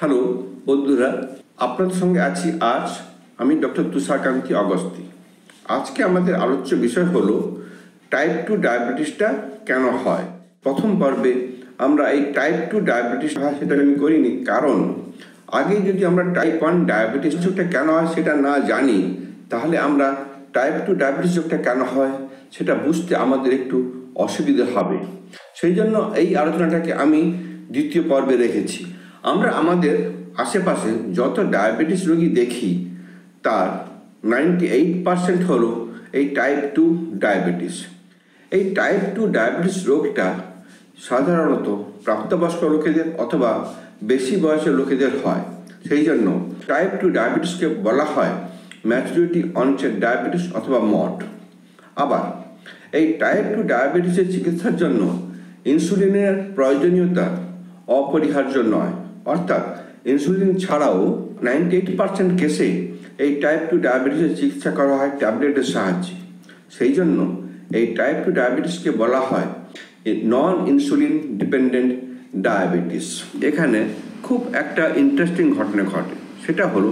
Hello বন্ধুরা, আপনাদের সঙ্গে আছি আজ আমি ডক্টর তুষারকান্তি অগস্তি। আজকে আমাদের আলোচ্য বিষয় হলো টাইপ 2 ডায়াবেটিসটা কেন হয়। প্রথম পর্বে আমরা এই টাইপ 2 ডায়াবেটিস হয় সেটা আমি করিনি, কারণ আগে যদি আমরা টাইপ 1 ডায়াবেটিস রোগটা কেন হয় সেটা না জানি, তাহলে আমরা টাইপ 2 ডায়াবেটিস রোগটা কেন হয় সেটা বুঝতে আমাদের একটু অসুবিধা হবে। সেই জন্য এই আলোচনাটাকে আমি দ্বিতীয় পর্বে রেখেছি। আমরা আমাদের আশেপাশে যত ডায়াবেটিস রোগী দেখি তার 98% হলো এই টাইপ 2 ডায়াবেটিস। এই টাইপ 2 ডায়াবেটিস রোগটা সাধারণত প্রাপ্তবয়স্ক লোকেদের অথবা বেশি বয়সের লোকেদের হয়। সেই জন্য টাইপ 2 ডায়াবেটিসকে বলা হয় ম্যাচুরিটি অনসেট ডায়াবেটিস অথবা মড। আবার এই টাইপ 2 ডায়াবেটিসের চিকিৎসার জন্য ইনসুলিনের প্রয়োজনীয়তা অপরিহার্য নয়, অর্থাৎ ইনসুলিন ছাড়াও 98% কেসে এই টাইপ 2 ডায়াবেটিসের চিকিৎসা করা হয় ট্যাবলেটের সাহায্যে। সেই জন্য এই টাইপ 2 ডায়াবেটিসকে বলা হয় নন ইনসুলিন ডিপেন্ডেন্ট ডায়াবেটিস। এখানে খুব একটা ইন্টারেস্টিং ঘটনা ঘটে, সেটা হলো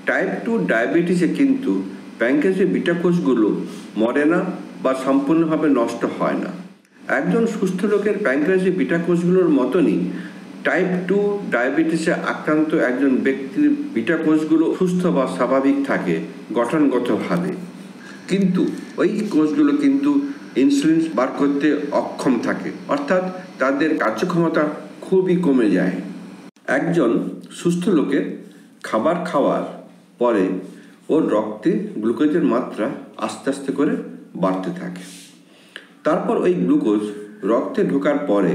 টাইপ 2 ডায়াবেটিসে কিন্তু প্যানক্রিয়াসের বিটা কোষগুলো মরে না বা সম্পূর্ণভাবে নষ্ট হয় না। একজন সুস্থ লোকের প্যানক্রিয়াসের বিটা কোষগুলোর মতনই টাইপ 2 ডায়াবেটিসে আক্রান্ত একজন ব্যক্তির বিটা কোষগুলো সুস্থ বা স্বাভাবিক থাকে গঠনগতভাবে, কিন্তু ওই কোষগুলো কিন্তু ইনসুলিন বার করতে অক্ষম থাকে, অর্থাৎ তাদের কার্যক্ষমতা খুবই কমে যায়। একজন সুস্থ লোকের খাবার খাওয়ার পরে ওর রক্তে গ্লুকোজের মাত্রা আস্তে আস্তে করে বাড়তে থাকে। তারপর ওই গ্লুকোজ রক্তে ঢোকার পরে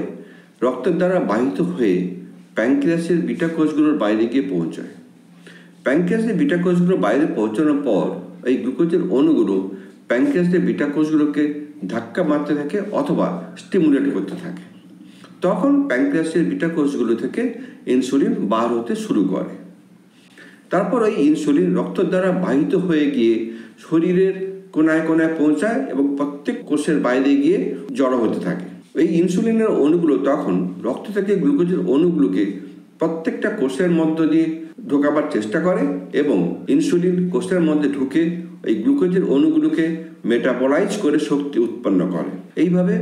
রক্তের দ্বারা বাহিত হয়ে প্যানক্রিয়াসের বিটা কোষগুলোর বাইরে গিয়ে পৌঁছায়। প্যানক্রিয়াসের বিটা কোষগুলো বাইরে পৌঁছানোর পর এই গ্লুকোজের অণুগুলো প্যানক্রিয়াসের বিটা কোষগুলোকে ধাক্কা মারতে থাকে অথবা স্টিমুলেট করতে থাকে। তখন প্যানক্রিয়াসের বিটা কোষগুলো থেকে ইনসুলিন বার হতে শুরু করে। তারপর ওই ইনসুলিন রক্তের দ্বারা বাহিত হয়ে গিয়ে শরীরের কোনায় কোনায় পৌঁছায় এবং প্রত্যেক কোষের বাইরে গিয়ে জড়ো হতে থাকে। এই ইনসুলিনের অণুগুলো তখন রক্ত থেকে গ্লুকোজের অণুগুলোকে প্রত্যেকটা কোষের মধ্য দিয়ে ঢোকাবার চেষ্টা করে এবং ইনসুলিন কোষের মধ্যে ঢুকে এই গ্লুকোজের অণুগুলোকে মেটাবলাইজ করে শক্তি উৎপন্ন করে। এইভাবে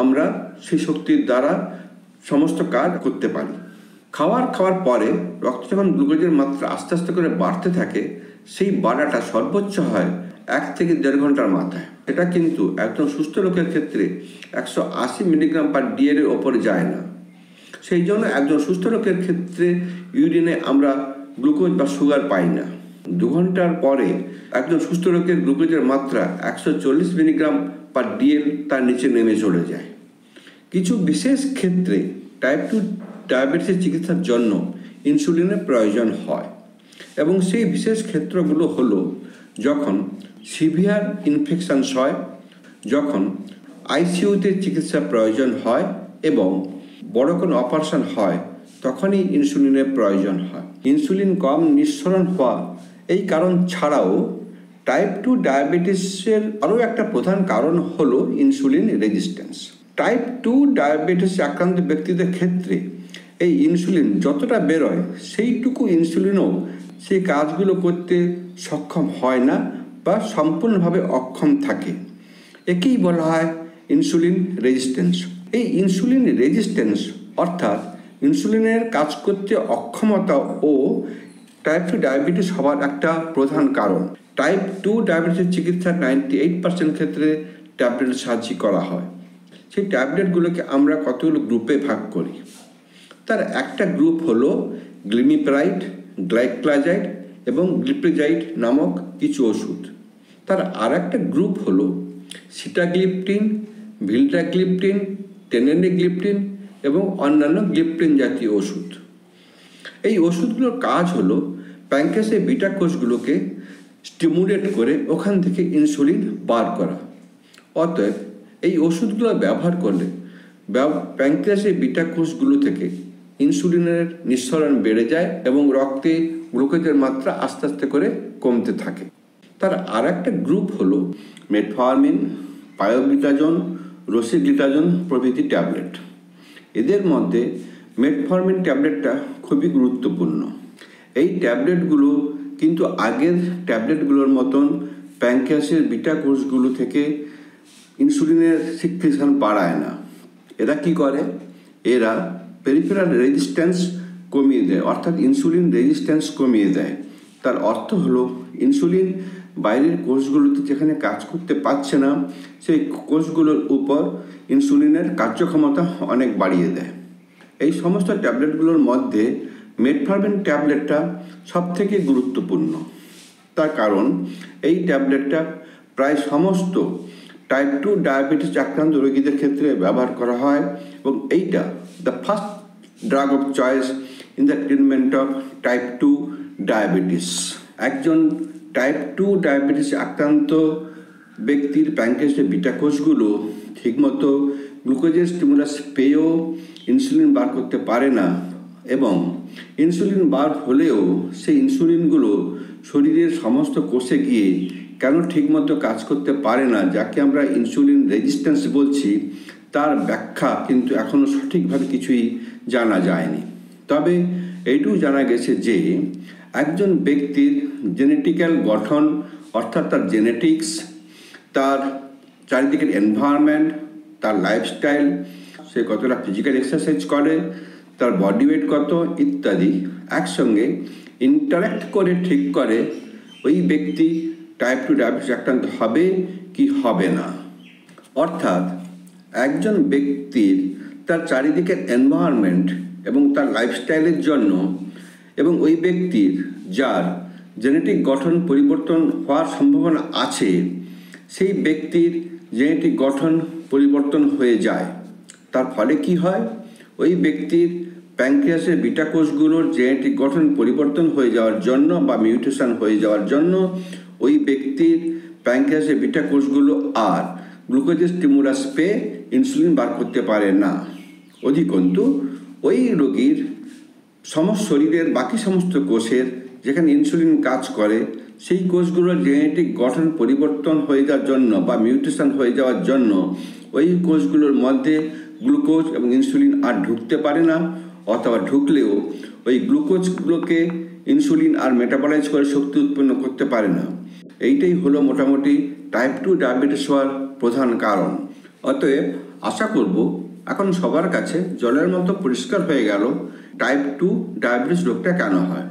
আমরা সেই শক্তির দ্বারা সমস্ত কাজ করতে পারি। খাওয়ার পরে রক্তে যখন গ্লুকোজের মাত্রা আস্তে আস্তে করে বাড়তে থাকে, সেই বাড়াটা সর্বোচ্চ হয় 1 থেকে 1.5 ঘন্টার মাথায়। এটা কিন্তু একজন সুস্থ লোকের ক্ষেত্রে 180 মিলিগ্রাম পার ডিএর ওপরে যায় না। সেই জন্য একজন সুস্থ লোকের ক্ষেত্রে ইউরিনে আমরা গ্লুকোজ বা সুগার পাই না। 2 ঘন্টার পরে একজন সুস্থ লোকের গ্লুকোজের মাত্রা 140 মিলিগ্রাম পার ডিএল তার নিচে নেমে চলে যায়। কিছু বিশেষ ক্ষেত্রে টাইপ 2 ডায়াবেটিসের চিকিৎসার জন্য ইনসুলিনের প্রয়োজন হয় এবং সেই বিশেষ ক্ষেত্রগুলো হলো যখন সিভিয়ার ইনফেকশনস হয়, যখন আইসিইউতে চিকিৎসার প্রয়োজন হয় এবং বড় কোনো অপারেশন হয়, তখনই ইনসুলিনের প্রয়োজন হয়। ইনসুলিন কম নিঃসরণ হওয়া এই কারণ ছাড়াও টাইপ 2 ডায়াবেটিসের আরও একটা প্রধান কারণ হলো ইনসুলিন রেজিস্ট্যান্স। টাইপ 2 ডায়াবেটিসে আক্রান্ত ব্যক্তিদের ক্ষেত্রে এই ইনসুলিন যতটা বেরোয় সেইটুকু ইনসুলিনও সেই কাজগুলো করতে সক্ষম হয় না বা সম্পূর্ণভাবে অক্ষম থাকে। একেই বলা হয় ইনসুলিন রেজিস্ট্যান্স। এই ইনসুলিন রেজিস্ট্যান্স অর্থাৎ ইনসুলিনের কাজ করতে অক্ষমতা ও টাইপ 2 ডায়াবেটিস হওয়ার একটা প্রধান কারণ। টাইপ 2 ডায়াবেটিসের চিকিৎসা 98% ক্ষেত্রে ট্যাবলেটের সাহায্যে করা হয়। সেই ট্যাবলেটগুলোকে আমরা কতগুলো গ্রুপে ভাগ করি। তার একটা গ্রুপ হলো গ্লিমিপ্রাইড, গ্লাইক্লাজাইড এবং গ্লিপ্রিজাইড নামক কিছু ওষুধ। তার আর একটা গ্রুপ হলো সিটাগ্লিপটিন, ভিল্টাগ্লিপটিন, টেনেনেগ্লিপটিন এবং অন্যান্য গ্লিপটিন জাতীয় ওষুধ। এই ওষুধগুলোর কাজ হলো প্যানক্রিয়াসের বিটা কোষগুলোকে স্টিমুলেট করে ওখান থেকে ইনসুলিন বার করা। অতএব এই ওষুধগুলো ব্যবহার করলে প্যানক্রিয়াসের বিটা কোষগুলো থেকে ইনসুলিনের নিঃসরণ বেড়ে যায় এবং রক্তে গ্লুকোজের মাত্রা আস্তে আস্তে করে কমতে থাকে। তার আর একটা গ্রুপ হলো মেটফর্মিন, পায়োগ্লিকাজন, রোসিগ্লিকাজন প্রভৃতি ট্যাবলেট। এদের মধ্যে মেটফরমিন ট্যাবলেটটা খুবই গুরুত্বপূর্ণ। এই ট্যাবলেটগুলো কিন্তু আগের ট্যাবলেটগুলোর মতন প্যানক্রিয়াসের বিটা কোষগুলো থেকে ইনসুলিনের সিক্রেশন বাড়ায় না। এরা কি করে? এরা পেরিফেরাল রেজিস্ট্যান্স কমিয়ে দেয়, অর্থাৎ ইনসুলিন রেজিস্ট্যান্স কমিয়ে দেয়। তার অর্থ হলো ইনসুলিন বাইরের কোষগুলোতে যেখানে কাজ করতে পারছে না, সেই কোষগুলোর উপর ইনসুলিনের কার্যক্ষমতা অনেক বাড়িয়ে দেয়। এই সমস্ত ট্যাবলেটগুলোর মধ্যে মেটফরমিন ট্যাবলেটটা সবথেকে গুরুত্বপূর্ণ। তার কারণ এই ট্যাবলেটটা প্রায় সমস্ত টাইপ 2 ডায়াবেটিস আক্রান্ত রোগীদের ক্ষেত্রে ব্যবহার করা হয় এবং এইটা the first drug of choice in the treatment of type 2 diabetes. একজন টাইপ 2 ডায়াবেটিস আক্রান্ত ব্যক্তির প্যানক্রিয়াসের বিটা কোষগুলো ঠিকমতো গ্লুকোজের স্টিমুলাস পেয়েও ইনসুলিন বার করতে পারে না, এবং ইনসুলিন বার হলেও সেই ইনসুলিনগুলো শরীরের সমস্ত কোষে গিয়ে কেন ঠিকমতো কাজ করতে পারে না, যাকে আমরা ইনসুলিন রেজিস্ট্যান্স বলছি, তার ব্যাখ্যা কিন্তু এখনও সঠিকভাবে কিছুই জানা যায়নি। তবে এইটুকু জানা গেছে যে একজন ব্যক্তির জেনেটিক্যাল গঠন, অর্থাৎ তার জেনেটিক্স, তার চারিদিকের এনভায়রনমেন্ট, তার লাইফস্টাইল, সে কতটা ফিজিক্যাল এক্সারসাইজ করে, তার বডি ওয়েট কত ইত্যাদি একসঙ্গে ইন্টারাক্ট করে ঠিক করে ওই ব্যক্তি টাইপ 2 ডায়াবেটিস আক্রান্ত হবে কি হবে না। অর্থাৎ একজন ব্যক্তির তার চারিদিকের এনভায়রনমেন্ট এবং তার লাইফস্টাইলের জন্য, এবং ওই ব্যক্তির যার জেনেটিক গঠন পরিবর্তন হওয়ার সম্ভাবনা আছে, সেই ব্যক্তির জেনেটিক গঠন পরিবর্তন হয়ে যায়। তার ফলে কি হয়? ওই ব্যক্তির প্যানক্রিয়াসের বিটা কোষগুলোর জেনেটিক গঠন পরিবর্তন হয়ে যাওয়ার জন্য বা মিউটেশন হয়ে যাওয়ার জন্য ওই ব্যক্তির প্যানক্রিয়াসের বিটা কোষগুলো আর গ্লুকোজের স্টিমুলাস পেয়ে ইনসুলিন বার করতে পারে না। অধিকন্তু ওই রোগীর শরীরের বাকি সমস্ত কোষের যেখানে ইনসুলিন কাজ করে, সেই কোষগুলোর জেনেটিক গঠন পরিবর্তন হয়ে যাওয়ার জন্য বা মিউটেশন হয়ে যাওয়ার জন্য ওই কোষগুলোর মধ্যে গ্লুকোজ এবং ইনসুলিন আর ঢুকতে পারে না, অথবা ঢুকলেও ওই গ্লুকোজগুলোকে ইনসুলিন আর মেটাবলাইজ করে শক্তি উৎপন্ন করতে পারে না। এইটাই হলো মোটামুটি টাইপ 2 ডায়াবেটিস হওয়ার প্রধান কারণ। অতএব আশা করব এখন সবার কাছে জলের মতো পরিষ্কার হয়ে গেল টাইপ 2 ডায়াবেটিস রোগটা কেন হয়।